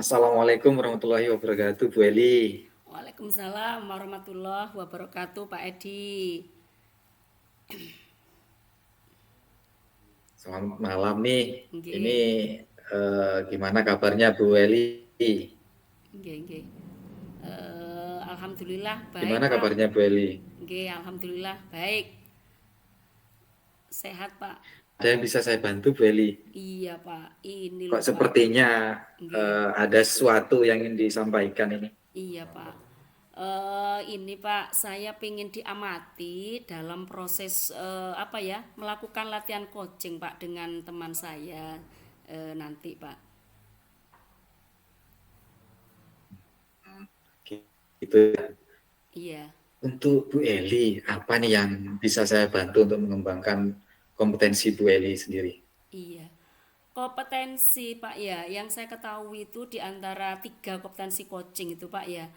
Assalamualaikum warahmatullahi wabarakatuh, Bu Eli. Waalaikumsalam warahmatullahi wabarakatuh, Pak Edi. Selamat malam nih. Ini Nggih, gimana kabarnya Bu Eli? nggih, nggih. Alhamdulillah baik, Gimana Pak. kabarnya Bu Eli? Nggih, alhamdulillah baik. Sehat, Pak. Ada yang bisa saya bantu, Bu Eli? Iya, Pak. Ini Kok loh, Pak. sepertinya Nggih. ada sesuatu yang ingin disampaikan ini. Iya, Pak. Ini Pak, saya ingin diamati dalam proses apa ya, melakukan latihan coaching Pak dengan teman saya nanti Pak. Gitu ya. Iya. Untuk Bu Eli, apa nih yang bisa saya bantu untuk mengembangkan kompetensi Bu Eli sendiri? Iya, kompetensi Pak ya, yang saya ketahui itu di antara tiga kompetensi coaching itu Pak ya,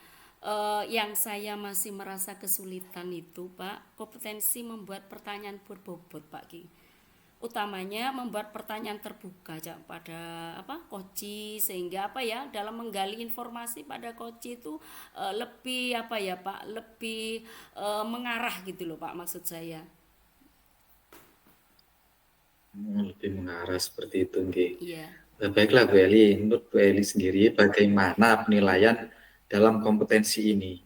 yang saya masih merasa kesulitan itu Pak, kompetensi membuat pertanyaan berbobot Pak Ki. Utamanya membuat pertanyaan terbuka Cak, pada apa koci, sehingga apa ya dalam menggali informasi pada koci itu lebih apa ya Pak, lebih mengarah gitu loh Pak maksud saya. Lebih mengarah seperti itu, nggih. Iya. Baiklah Bu Eli, menurut Bu Eli sendiri bagaimana penilaian dalam kompetensi ini?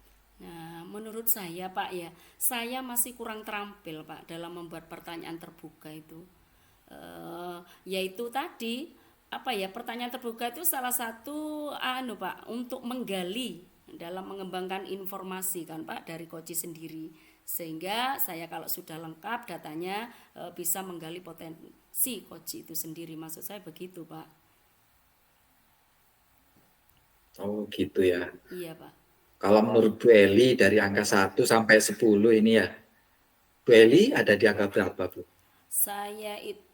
Nah, menurut saya Pak ya, saya masih kurang terampil Pak dalam membuat pertanyaan terbuka itu. Yaitu tadi apa ya, pertanyaan terbuka itu salah satu anu Pak untuk menggali dalam mengembangkan informasi kan Pak dari coach sendiri. Sehingga saya kalau sudah lengkap datanya bisa menggali potensi coach itu sendiri. Maksud saya begitu Pak. Oh gitu ya. Iya Pak. Kalau menurut Bu Eli dari angka 1 sampai 10 ini ya, Bu Eli ada di angka berapa Bu? Saya itu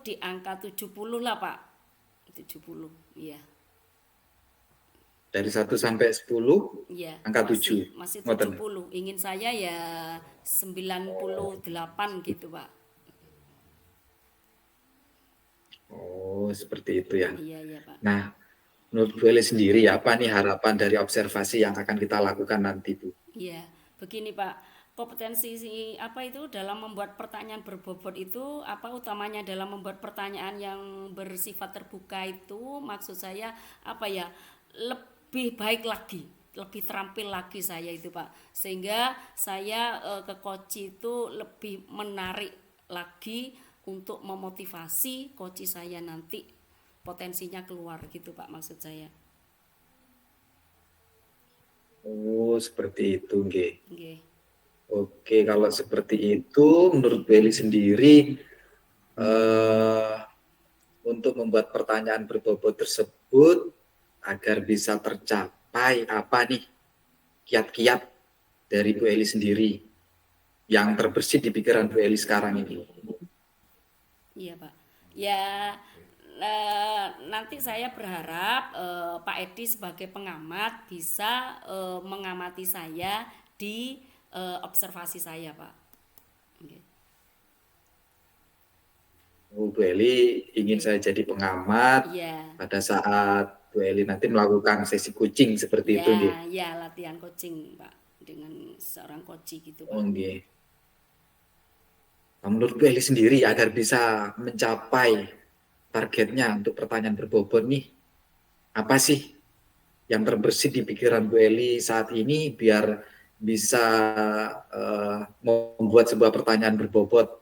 di angka 70 lah Pak. 70, iya. Dari 1 sampai 10, Iya, angka masih 7. masih Ngoten. 70. Ingin saya ya 98 gitu, Pak. Oh seperti itu ya. Iya, iya, Pak. Nah, menurut Bu Eli sendiri apa nih harapan dari observasi yang akan kita lakukan nanti Bu? Iya, begini, Pak. Kompetensi apa itu dalam membuat pertanyaan berbobot itu apa utamanya dalam membuat pertanyaan yang bersifat terbuka itu maksud saya apa ya? Lebih baik lagi, lebih terampil lagi saya itu, Pak. Sehingga saya ke coach itu lebih menarik lagi untuk memotivasi coach saya nanti potensinya keluar gitu, Pak, maksud saya. Oh seperti itu nggih. Nggih. Oke, kalau seperti itu menurut Bu Eli sendiri eh, untuk membuat pertanyaan berbobot tersebut agar bisa tercapai apa nih kiat-kiat dari Bu Eli sendiri yang terbersit di pikiran Bu Eli sekarang ini. Iya Pak. Ya nanti saya berharap Pak Edi sebagai pengamat bisa mengamati saya di observasi saya Pak. Oke. Bu Eli ingin Oke. saya jadi pengamat Iya, pada saat Bu Eli nanti melakukan sesi coaching seperti itu nggih. ya, ya latihan coaching Pak dengan seorang coach gitu Oh Pak. nggih. Nah, menurut Bu Eli sendiri agar bisa mencapai targetnya untuk pertanyaan berbobot nih, apa sih yang terbersit di pikiran Bu Eli saat ini biar bisa membuat sebuah pertanyaan berbobot.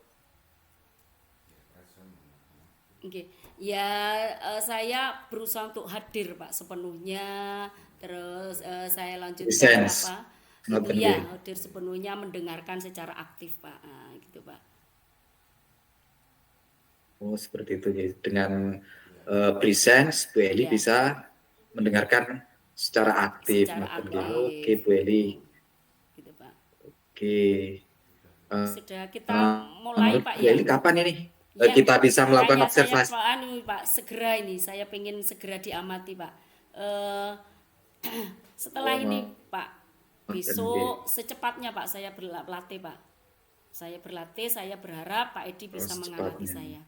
Oke. Ya saya berusaha untuk hadir Pak sepenuhnya. Terus saya lanjutkan Sense. apa? Itu Ngoten nggih. ya hadir sepenuhnya mendengarkan secara aktif Pak. Nah, gitu Pak. Oh, seperti itu. Dengan presence, Bu Eli Ya, bisa mendengarkan secara aktif. secara Ngoten nggih. Oke, aktif Bu Eli. gitu. Gitu Pak. Oke. Sudah kita mulai Menurut Pak Bu ya. Eli kapan ini Ya, kita bisa melakukan makanya saya observasi? Pak anu Pak segera ini saya pengen segera diamati Pak. Eh setelah ini Oh, Pak ngoten nggih. besok secepatnya Pak saya berlatih Pak. Saya berlatih, saya berharap Pak Edi Oh, bisa mengamati secepatnya. saya.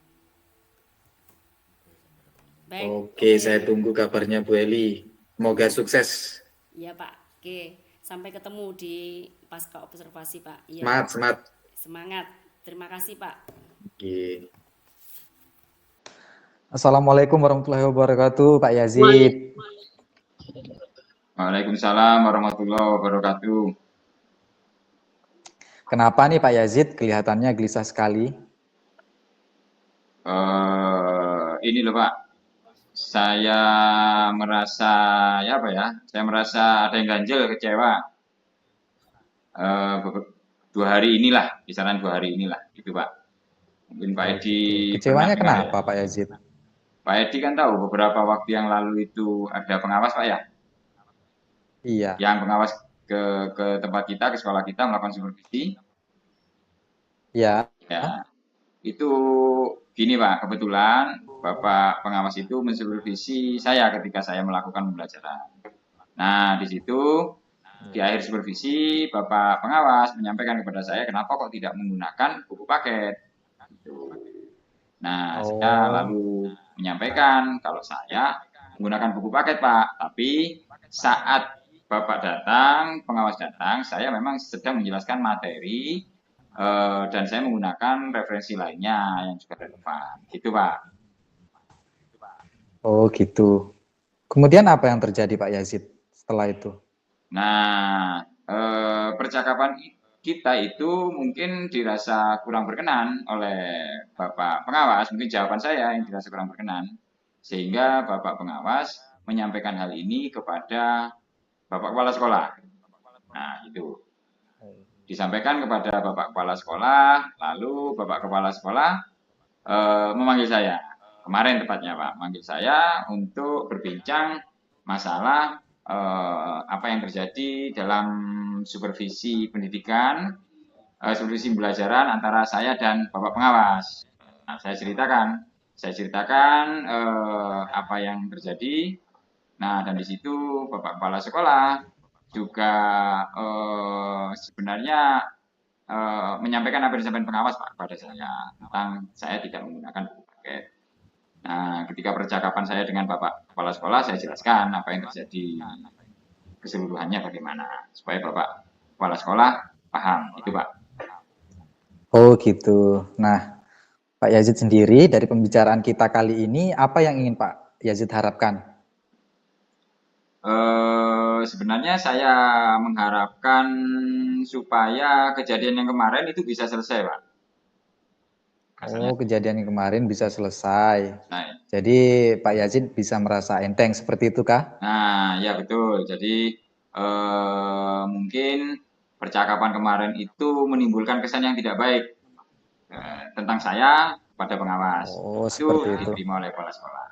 Baik, Oke, oke. saya tunggu kabarnya Bu Eli. Semoga sukses. Iya Pak. Oke, sampai ketemu di pasca observasi Pak. Iya, Semangat, semangat. semangat. Terima kasih Pak. Oke. Assalamualaikum warahmatullahi wabarakatuh, Pak Yazid. Waalaikumsalam warahmatullahi wabarakatuh. Kenapa nih Pak Yazid kelihatannya gelisah sekali? Ini loh Pak, saya merasa ya apa ya? Saya merasa ada yang ganjel, kecewa. 2 hari inilah, kisaran 2 hari inilah, gitu Pak. Mungkin Pak Oh Edi gitu. pernah Kecewanya dengar ya. kenapa Pak Yazid? Pak Edi kan tahu beberapa waktu yang lalu itu ada pengawas Pak ya, Iya. yang pengawas ke tempat kita, ke sekolah kita melakukan supervisi. Ya. Ya, itu gini Pak, kebetulan Bapak pengawas itu mensupervisi saya ketika saya melakukan pembelajaran. Nah, di situ di akhir supervisi Bapak pengawas menyampaikan kepada saya kenapa kok tidak menggunakan buku paket. Gitu. Nah, saya Oh, lalu menyampaikan kalau saya menggunakan buku paket Pak, tapi saat Bapak datang, pengawas datang, saya memang sedang menjelaskan materi dan saya menggunakan referensi lainnya yang juga relevan. Gitu Pak. oh gitu. Kemudian apa yang terjadi Pak Yazid setelah itu? Nah, percakapan kita itu mungkin dirasa kurang berkenan oleh Bapak pengawas, mungkin jawaban saya yang dirasa kurang berkenan, sehingga Bapak pengawas menyampaikan hal ini kepada Bapak Kepala Sekolah. Nah, itu disampaikan kepada Bapak Kepala Sekolah, lalu Bapak Kepala Sekolah memanggil saya, kemarin tepatnya Pak, memanggil saya untuk berbincang masalah apa yang terjadi dalam supervisi pendidikan, supervisi pembelajaran antara saya dan Bapak pengawas. Nah, saya ceritakan apa yang terjadi. Nah, dan di situ Bapak Kepala Sekolah juga sebenarnya menyampaikan apa yang disampaikan pengawas Pak pada saya tentang saya tidak menggunakan buku paket. Nah, ketika percakapan saya dengan Bapak Kepala Sekolah, saya jelaskan apa yang terjadi keseluruhannya bagaimana supaya Bapak Kepala Sekolah paham, itu Pak. Oh gitu. Nah, Pak Yazid sendiri dari pembicaraan kita kali ini apa yang ingin Pak Yazid harapkan? Sebenarnya saya mengharapkan supaya kejadian yang kemarin itu bisa selesai Pak. Oh, kejadian yang kemarin bisa selesai. Nah, Jadi Pak Yazid bisa merasa enteng seperti itu kah? Nah, ya betul. Jadi mungkin percakapan kemarin itu menimbulkan kesan yang tidak baik tentang saya pada pengawas. Oh, Itu seperti itu. diterima oleh kepala sekolah.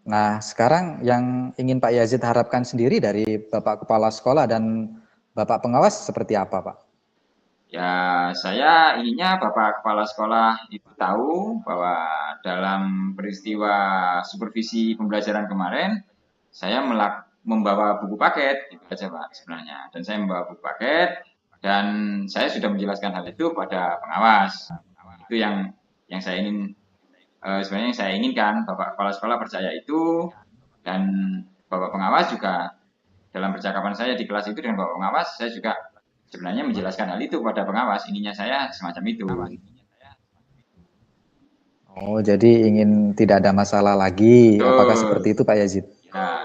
Nah, sekarang yang ingin Pak Yazid harapkan sendiri dari Bapak Kepala Sekolah dan Bapak Pengawas seperti apa, Pak? Ya, saya inginnya Bapak Kepala Sekolah itu tahu bahwa dalam peristiwa supervisi pembelajaran kemarin, saya membawa buku paket, itu aja Pak sebenarnya. Dan saya membawa buku paket, dan saya sudah menjelaskan hal itu pada pengawas. Itu yang saya ingin, sebenarnya yang saya inginkan, Bapak Kepala Sekolah percaya itu, dan Bapak Pengawas juga dalam percakapan saya di kelas itu dengan Bapak Pengawas, saya juga sebenarnya menjelaskan hal itu pada pengawas, ininya saya semacam itu. Oh, jadi ingin tidak ada masalah lagi. Apakah seperti Betul. itu, Pak Yazid?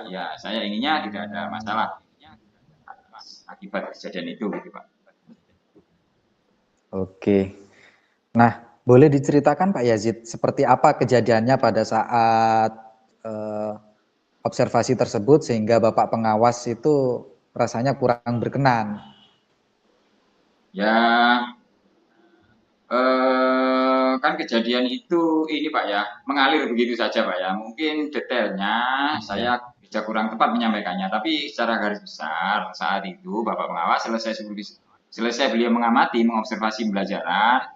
Ya, saya inginnya tidak ada masalah akibat kejadian itu, gitu Pak. Oke. Nah, boleh diceritakan Pak Yazid seperti apa kejadiannya pada saat observasi tersebut sehingga Bapak Pengawas itu rasanya kurang berkenan? Ya, kan kejadian itu ini Pak ya, mengalir begitu saja Pak ya. Mungkin detailnya Iya. saya bisa kurang tepat menyampaikannya, tapi secara garis besar saat itu Bapak Pengawas selesai beliau mengamati, mengobservasi pembelajaran,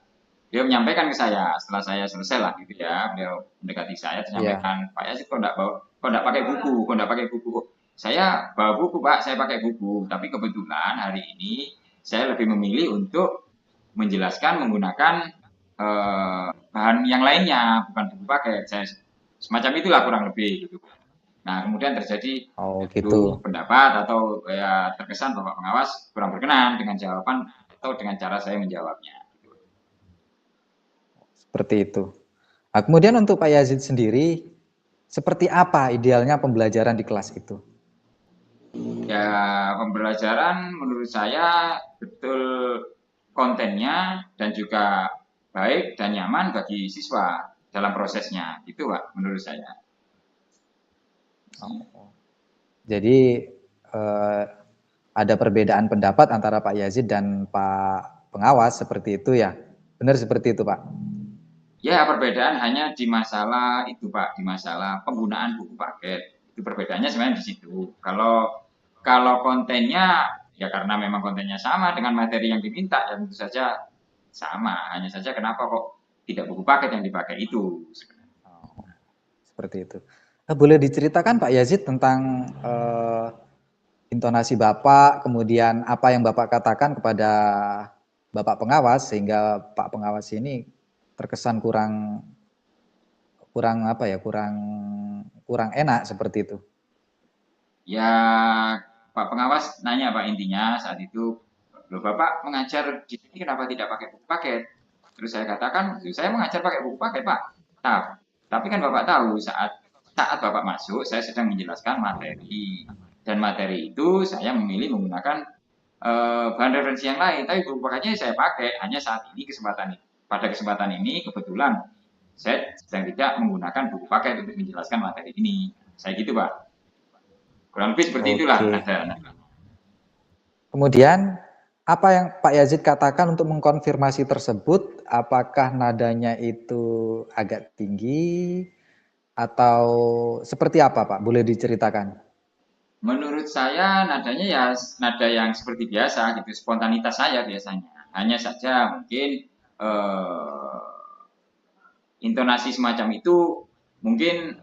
beliau menyampaikan ke saya setelah saya selesai lah gitu ya, beliau mendekati saya Iya. menyampaikan, Pak Yazid kok enggak pakai buku, kok enggak pakai buku. Saya bawa buku Pak, saya pakai buku, tapi kebetulan hari ini saya lebih memilih untuk menjelaskan menggunakan bahan yang lainnya, bukan buku paket. Saya semacam itulah kurang lebih gitu. Nah, kemudian terjadi Oh adu gitu. pendapat atau ya terkesan Bapak pengawas kurang berkenan dengan jawaban atau dengan cara saya menjawabnya. Seperti itu. Nah, kemudian untuk Pak Yazid sendiri, seperti apa idealnya pembelajaran di kelas itu? Ya, pembelajaran menurut saya betul kontennya dan juga baik dan nyaman bagi siswa dalam prosesnya. Itu Pak, menurut saya. Jadi ada perbedaan pendapat antara Pak Yazid dan Pak pengawas seperti itu ya? Benar seperti itu Pak? Ya, perbedaan hanya di masalah itu Pak, di masalah penggunaan buku paket. Itu perbedaannya sebenarnya di situ. Kalau kontennya ya karena memang kontennya sama dengan materi yang diminta ya tentu saja sama. Hanya saja kenapa kok tidak buku paket yang dipakai itu sebenarnya. Seperti itu. Boleh diceritakan Pak Yazid tentang intonasi Bapak, kemudian apa yang Bapak katakan kepada Bapak pengawas sehingga Pak pengawas ini terkesan kurang apa ya, kurang enak seperti itu. Ya, Pak pengawas nanya Pak intinya saat itu, loh Bapak mengajar di sini kenapa tidak pakai buku paket? Terus saya katakan, saya mengajar pakai buku paket Pak. Tapi kan Bapak tahu saat Bapak masuk, saya sedang menjelaskan materi. Dan materi itu saya memilih menggunakan bahan referensi yang lain. Tapi buku paketnya saya pakai hanya saat ini pada kesempatan ini kebetulan saya sedang tidak menggunakan buku paket untuk menjelaskan materi ini. Saya gitu Pak. Kurang lebih seperti itulah Oke. ada. Kemudian apa yang Pak Yazid katakan untuk mengkonfirmasi tersebut, apakah nadanya itu agak tinggi atau seperti apa Pak? Boleh diceritakan? Menurut saya nadanya ya nada yang seperti biasa gitu, spontanitas saya biasanya. Hanya saja mungkin intonasi semacam itu mungkin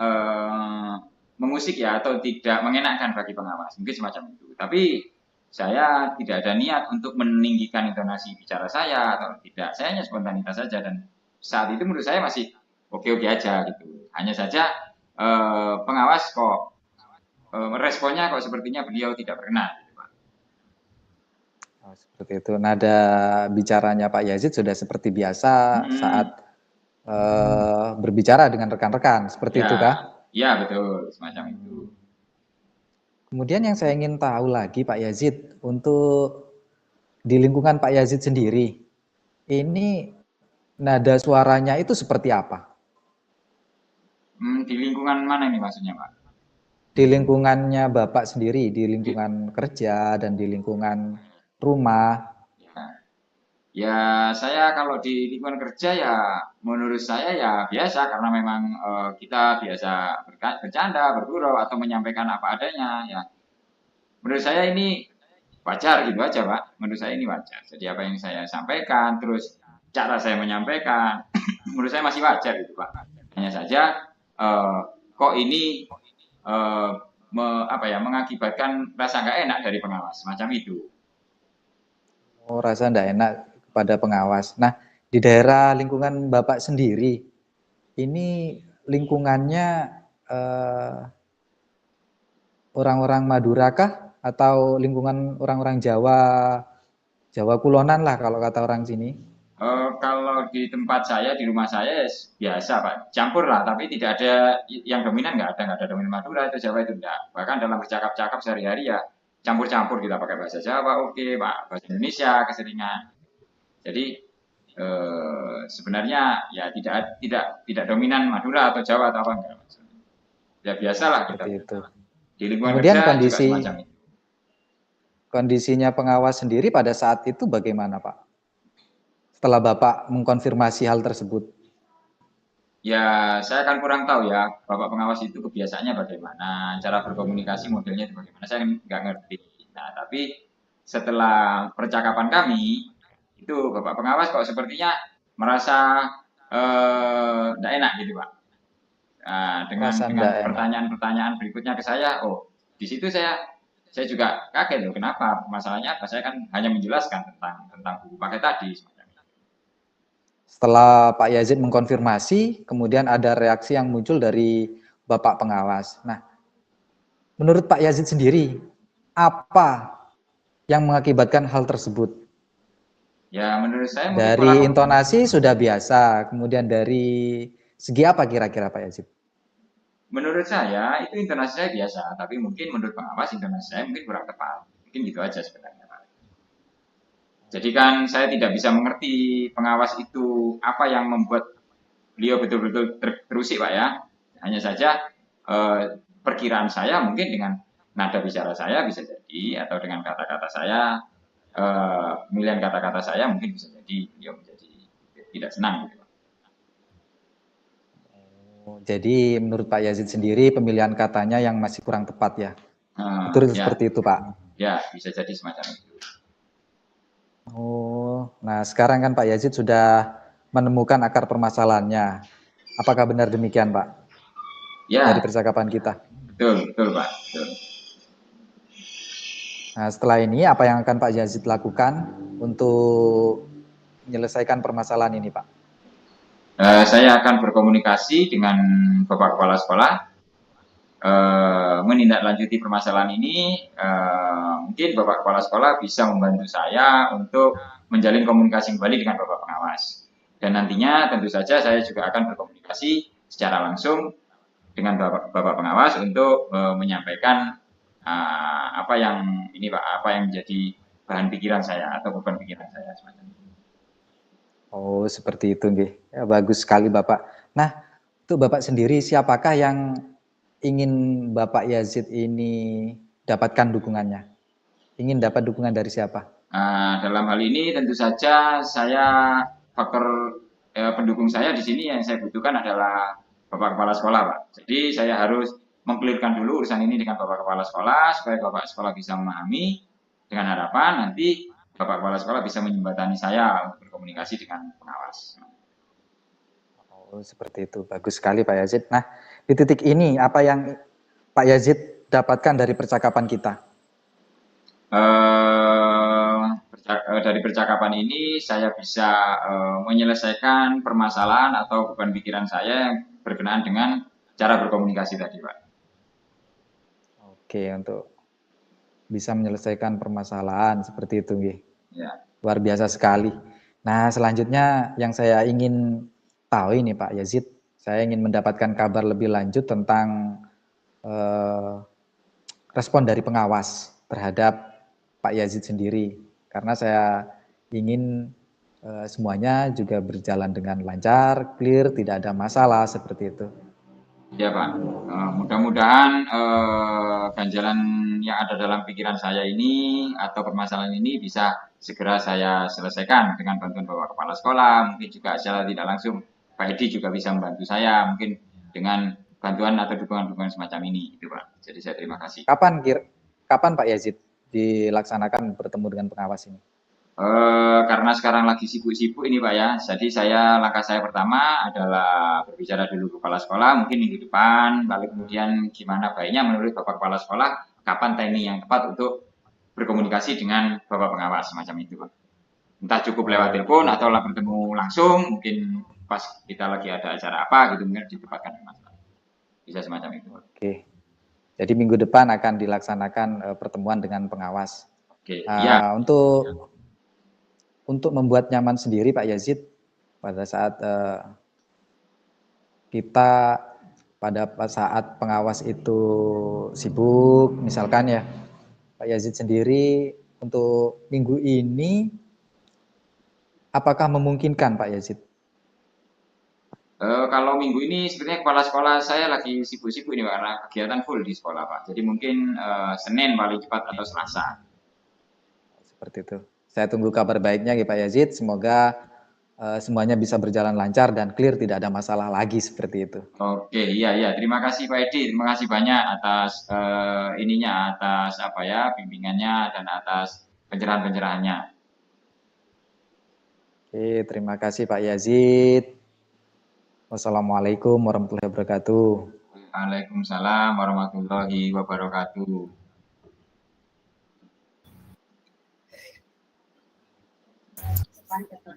mengusik ya atau tidak mengenakan bagi pengawas, mungkin semacam itu. Tapi saya tidak ada niat untuk meninggikan intonasi bicara saya atau tidak. Saya hanya spontanitas saja dan saat itu menurut saya masih oke-oke aja gitu. Hanya saja pengawas kok responnya kok sepertinya beliau tidak berkenan. Oh, seperti itu. Nada bicaranya Pak Yazid sudah seperti biasa saat Hmm, berbicara dengan rekan-rekan, seperti ya, itu kah? ya betul semacam itu. Kemudian yang saya ingin tahu lagi Pak Yazid, untuk di lingkungan Pak Yazid sendiri, ini nada suaranya itu seperti apa? Di lingkungan mana ini maksudnya Pak? Di lingkungannya Bapak sendiri, di Di, lingkungan kerja dan di lingkungan rumah. ya, ya, saya kalau di lingkungan kerja ya menurut saya ya biasa karena memang kita biasa bercanda, bergurau atau menyampaikan apa adanya ya. Menurut saya ini wajar gitu aja Pak. Menurut saya ini wajar. Jadi apa yang saya sampaikan terus cara saya menyampaikan menurut saya masih wajar gitu Pak. Hanya saja eh, kok ini eh, mengakibatkan rasa nggak enak dari pengawas semacam itu. Oh, rasa enggak enak kepada pengawas. Nah, di daerah lingkungan Bapak sendiri, ini lingkungannya eh, orang-orang Madura kah? Atau lingkungan orang-orang Jawa, Jawa Kulonan lah kalau kata orang sini? Kalau di tempat saya, di rumah saya ya biasa Pak, campur lah, tapi tidak ada yang dominan nggak ada dominan Madura itu Jawa itu enggak. Bahkan dalam bercakap-cakap sehari-hari ya campur-campur kita pakai bahasa Jawa, oke Pak, bahasa Indonesia keseringan. Jadi sebenarnya ya tidak dominan Madura atau Jawa atau apa enggak. Ya Oh, biasalah kita seperti itu. di lingkungan Kemudian kerja juga semacam itu. kondisinya pengawas sendiri pada saat itu bagaimana, Pak? Setelah Bapak mengkonfirmasi hal tersebut. Ya, saya kan kurang tahu ya, Bapak pengawas itu kebiasaannya bagaimana, cara berkomunikasi modelnya itu bagaimana, saya nggak ngerti. Nah, tapi setelah percakapan kami, itu Bapak pengawas kok sepertinya merasa nggak enak gitu, Pak. Nah, dengan Merasa dengan enggak enak. pertanyaan-pertanyaan berikutnya ke saya, oh, di situ saya juga kaget loh, kenapa? Masalahnya apa? Saya kan hanya menjelaskan tentang buku paket tadi. Setelah Pak Yazid mengkonfirmasi, kemudian ada reaksi yang muncul dari Bapak pengawas. Nah, menurut Pak Yazid sendiri, apa yang mengakibatkan hal tersebut? Ya, menurut saya mungkin pola Dari intonasi sudah biasa, kemudian dari segi apa kira-kira Pak Yazid? menurut saya itu intonasi saya biasa, tapi mungkin menurut pengawas intonasi saya mungkin kurang tepat. Mungkin gitu aja sebenarnya, Pak. Jadi kan saya tidak bisa mengerti pengawas itu apa yang membuat beliau betul-betul terusik, Pak ya. Hanya saja perkiraan saya mungkin dengan nada bicara saya bisa jadi, atau dengan kata-kata saya, pemilihan kata-kata saya mungkin bisa jadi beliau menjadi tidak senang gitu, Pak. Jadi menurut Pak Yazid sendiri pemilihan katanya yang masih kurang tepat ya? Betul Ya, seperti itu Pak? ya bisa jadi semacam itu. Oh, nah sekarang kan Pak Yazid sudah menemukan akar permasalahannya. Apakah benar demikian Pak? Dari Ya, percakapan kita. betul, betul Pak. Betul. Nah setelah ini apa yang akan Pak Yazid lakukan untuk menyelesaikan permasalahan ini Pak? Saya akan berkomunikasi dengan Bapak Kepala Sekolah, menindaklanjuti permasalahan ini. Mungkin Bapak Kepala Sekolah bisa membantu saya untuk menjalin komunikasi kembali dengan Bapak Pengawas. Dan nantinya tentu saja saya juga akan berkomunikasi secara langsung dengan Bapak Pengawas untuk menyampaikan apa yang ini Pak, apa yang menjadi bahan pikiran saya atau beban pikiran saya semacam itu. Oh seperti itu nggih. Ya, bagus sekali Bapak. Nah untuk Bapak sendiri siapakah yang ingin Bapak Yazid ini dapatkan dukungannya? Ingin dapat dukungan dari siapa? Dalam hal ini tentu saja saya faktor pendukung saya di sini yang saya butuhkan adalah Bapak Kepala Sekolah, Pak. Jadi saya harus mengklirkan dulu urusan ini dengan Bapak Kepala Sekolah supaya Bapak Sekolah bisa memahami, dengan harapan nanti Bapak Kepala Sekolah bisa menjembatani saya untuk berkomunikasi dengan pengawas. Oh, seperti itu. Bagus sekali Pak Yazid. Nah, di titik ini apa yang Pak Yazid dapatkan dari percakapan kita? Dari percakapan ini saya bisa menyelesaikan permasalahan atau beban pikiran saya yang berkenaan dengan cara berkomunikasi tadi, Pak. Oke, untuk bisa menyelesaikan permasalahan seperti itu, nggih. Ya. Luar biasa sekali. Nah, selanjutnya yang saya ingin tahu ini Pak Yazid, saya ingin mendapatkan kabar lebih lanjut tentang respon dari pengawas terhadap Pak Yazid sendiri. Karena saya ingin semuanya juga berjalan dengan lancar, clear, tidak ada masalah seperti itu. Ya Pak, mudah-mudahan ganjalan yang ada dalam pikiran saya ini atau permasalahan ini bisa segera saya selesaikan dengan bantuan Bapak Kepala Sekolah, mungkin juga secara tidak langsung Pak Edi juga bisa membantu saya, mungkin dengan bantuan atau dukungan-dukungan semacam ini, gitu Pak. Jadi saya terima kasih. Kapan Pak Yazid dilaksanakan bertemu dengan pengawas ini? Karena sekarang lagi sibuk-sibuk ini Pak ya, jadi langkah saya pertama adalah berbicara dulu ke kepala sekolah, mungkin minggu depan, lalu kemudian gimana baiknya menurut Bapak Kepala Sekolah, kapan timing yang tepat untuk berkomunikasi dengan Bapak Pengawas, semacam itu Pak. Entah cukup lewat telepon atau bertemu langsung, mungkin pas kita lagi ada acara apa gitu, mungkin ditempatkan Mas. Bisa semacam itu. Oke, jadi minggu depan akan dilaksanakan pertemuan dengan pengawas. Oke, ya. Untuk membuat nyaman sendiri Pak Yazid pada saat kita pada saat pengawas itu sibuk, misalkan ya Pak Yazid sendiri untuk minggu ini apakah memungkinkan Pak Yazid? Kalau minggu ini sebenarnya kepala sekolah saya lagi sibuk-sibuk ini Pak, karena kegiatan full di sekolah Pak. Jadi mungkin Senin paling cepat atau Selasa. Seperti itu. Saya tunggu kabar baiknya ya Pak Yazid. Semoga semuanya bisa berjalan lancar dan clear, tidak ada masalah lagi seperti itu. Oke, iya. Terima kasih Pak Edi. Terima kasih banyak atas atas apa ya, bimbingannya dan atas pencerahan-pencerahannya. Oke, terima kasih Pak Yazid. Wassalamualaikum warahmatullahi wabarakatuh. Waalaikumsalam warahmatullahi wabarakatuh.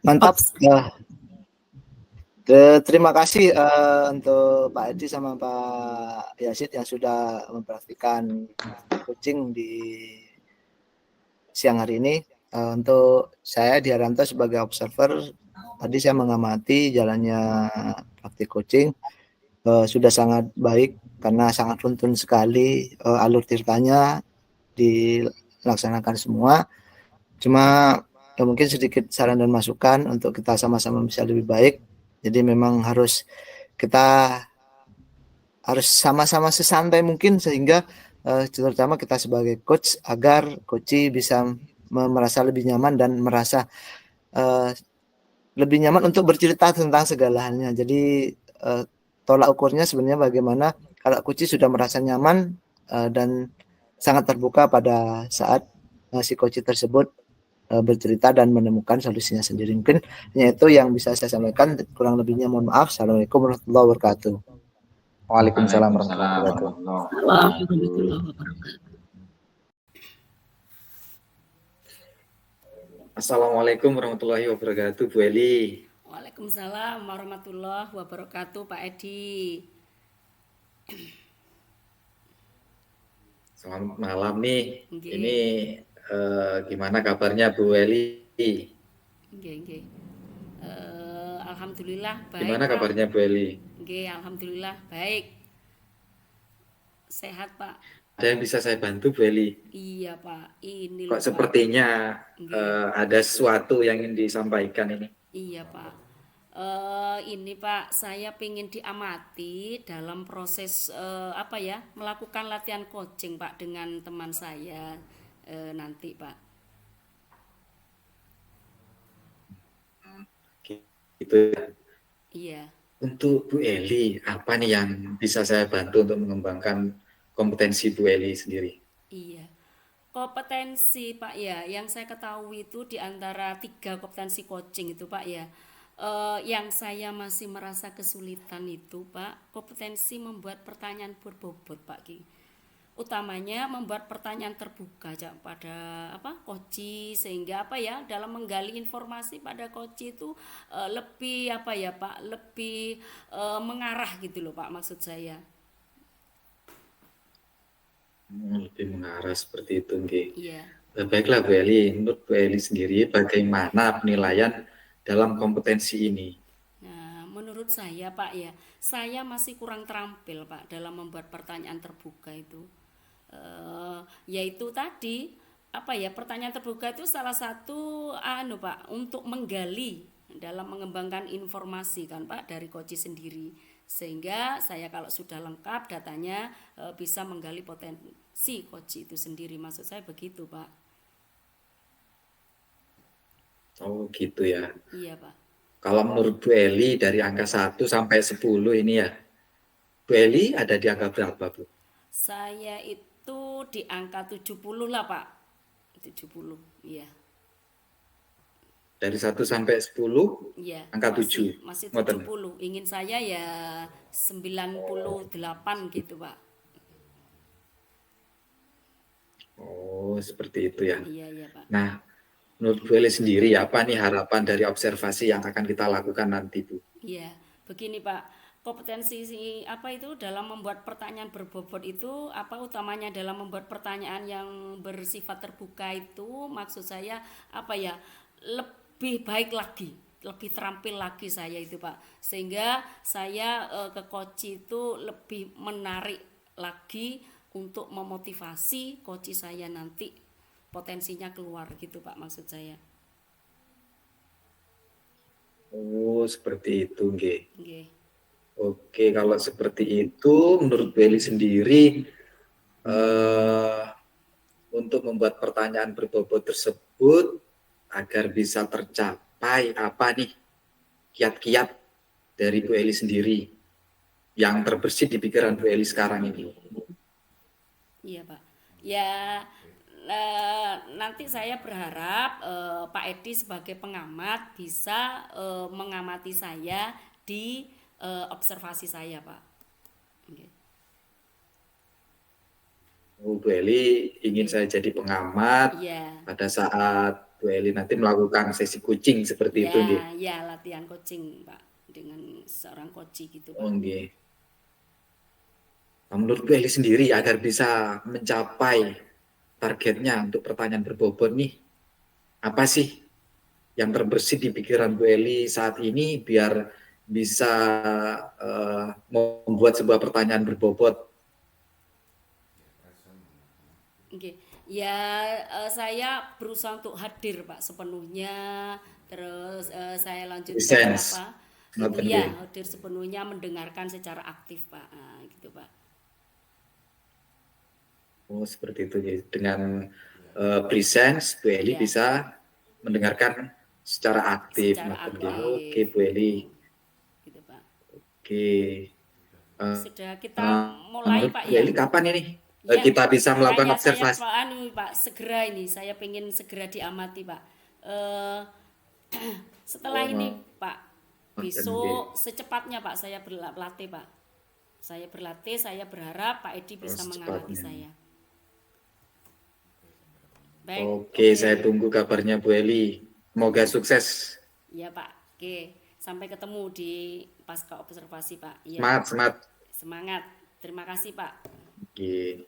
Mantap. Terima kasih untuk Pak Edi sama Pak Yazid yang sudah mempraktikkan coaching di siang hari ini. Untuk saya di Haryanto sebagai observer, tadi saya mengamati jalannya praktik coaching, sudah sangat baik karena sangat runtun sekali, alur ceritanya dilaksanakan semua. Cuma ya mungkin sedikit saran dan masukan untuk kita sama-sama bisa lebih baik. Jadi memang kita harus sama-sama sesantai mungkin sehingga terutama kita sebagai coach agar coach bisa merasa lebih nyaman dan merasa lebih nyaman untuk bercerita tentang segala halnya. Jadi tolak ukurnya sebenarnya bagaimana kalau coach sudah merasa nyaman dan sangat terbuka pada saat si coach tersebut bercerita dan menemukan solusinya sendiri. Mungkin hanya itu yang bisa saya sampaikan. Kurang lebihnya mohon maaf. Assalamualaikum warahmatullahi wabarakatuh. Waalaikumsalam warahmatullahi wabarakatuh. Warahmatullahi wabarakatuh. Assalamualaikum warahmatullahi wabarakatuh, Bu Eli. Waalaikumsalam warahmatullahi wabarakatuh, Pak Edi. Selamat malam nih. Nggih. Ini gimana kabarnya Bu Eli? Nggih. Alhamdulillah baik. Gimana Pak. kabarnya Bu Eli? Nggih, alhamdulillah baik. Sehat, Pak. Ada yang bisa saya bantu, Bu Eli? Iya, Pak. Ini Kok loh, sepertinya Nggih. ada sesuatu yang ingin disampaikan ini? Iya, Pak. Ini Pak, saya ingin diamati dalam proses melakukan latihan coaching Pak dengan teman saya nanti Pak. Gitu ya. Iya. Untuk Bu Eli, apa nih yang bisa saya bantu untuk mengembangkan kompetensi Bu Eli sendiri? Iya. Kompetensi Pak ya, yang saya ketahui itu di antara 3 kompetensi coaching itu Pak ya. Yang saya masih merasa kesulitan itu Pak, kompetensi membuat pertanyaan berbobot Pak Ki. Utamanya membuat pertanyaan terbuka pada coach, sehingga dalam menggali informasi pada coach itu lebih Pak, lebih mengarah gitu loh Pak maksud saya. Lebih mengarah seperti itu, nggih. Iya. Baiklah Bu Eli, menurut Bu Eli sendiri bagaimana penilaian dalam kompetensi ini? Nah, menurut saya Pak ya, saya masih kurang terampil Pak dalam membuat pertanyaan terbuka itu. Yaitu tadi pertanyaan terbuka itu salah satu Pak untuk menggali dalam mengembangkan informasi kan Pak dari coach sendiri, sehingga saya kalau sudah lengkap datanya bisa menggali potensi coach itu sendiri, maksud saya begitu Pak. Oh gitu ya. Iya Pak. Kalau menurut Bu Eli dari angka 1 sampai 10 ini ya, Bu Eli ada di angka berapa Bu? Saya itu di angka 70 lah Pak. 70, iya. Dari 1 sampai 10, iya, angka 7. Masih 70. Ingin saya ya 98 gitu Pak. Oh seperti itu ya. Iya Pak. Nah, menurut Bu Eli sendiri apa nih harapan dari observasi yang akan kita lakukan nanti Bu? Iya, begini Pak, kompetensi dalam membuat pertanyaan berbobot itu utamanya dalam membuat pertanyaan yang bersifat terbuka itu maksud saya lebih baik lagi, lebih terampil lagi saya itu Pak, sehingga saya ke coach itu lebih menarik lagi untuk memotivasi coach saya nanti potensinya keluar gitu Pak maksud saya. Oh seperti itu nggih. Nggih. Oke, kalau seperti itu menurut Bu Eli sendiri untuk membuat pertanyaan berbobot tersebut agar bisa tercapai apa nih kiat-kiat dari Bu Eli sendiri yang terbersit di pikiran Bu Eli sekarang ini? Iya Pak. Ya nanti saya berharap Pak Edi sebagai pengamat bisa mengamati saya di observasi saya Pak. Okay. Bu Eli ingin saya jadi pengamat pada saat Bu Eli nanti melakukan sesi coaching seperti itu. Ya latihan coaching Pak. dengan seorang coach gitu Pak. Oh, nggih. Nah, menurut Bu Eli sendiri agar bisa mencapai targetnya untuk pertanyaan berbobot nih, apa sih yang terbersit di pikiran Bu Eli saat ini biar bisa membuat sebuah pertanyaan berbobot? Oke. Ya saya berusaha untuk hadir Pak sepenuhnya, terus saya lanjutkan Presence. apa itu Ngoten ya nggih. hadir sepenuhnya, mendengarkan secara aktif Pak. Nah, gitu Pak. Oh, seperti itu ya. Dengan presence Bu Eli Ya, bisa mendengarkan secara aktif. secara Ngoten nggih. Oke, aktif Bu Eli. gitu Pak. Oke. Eh, Sudah kita mulai menurut Pak Bu ya. Eli kapan ini Ya, kita bisa melakukan makanya saya observasi? Pak segera ini saya pengen segera diamati Pak. Eh, setelah ini Pak, Ngoten nggih. besok secepatnya Pak saya berlatih Pak. Saya berlatih, saya berharap Pak Edi bisa mengamati Secepatnya. saya. Baik, Oke, saya tunggu kabarnya Bu Eli. Semoga sukses. Ya Pak. Oke, sampai ketemu di pasca observasi Pak. Iya, Semangat, semangat. semangat. Terima kasih Pak. Oke.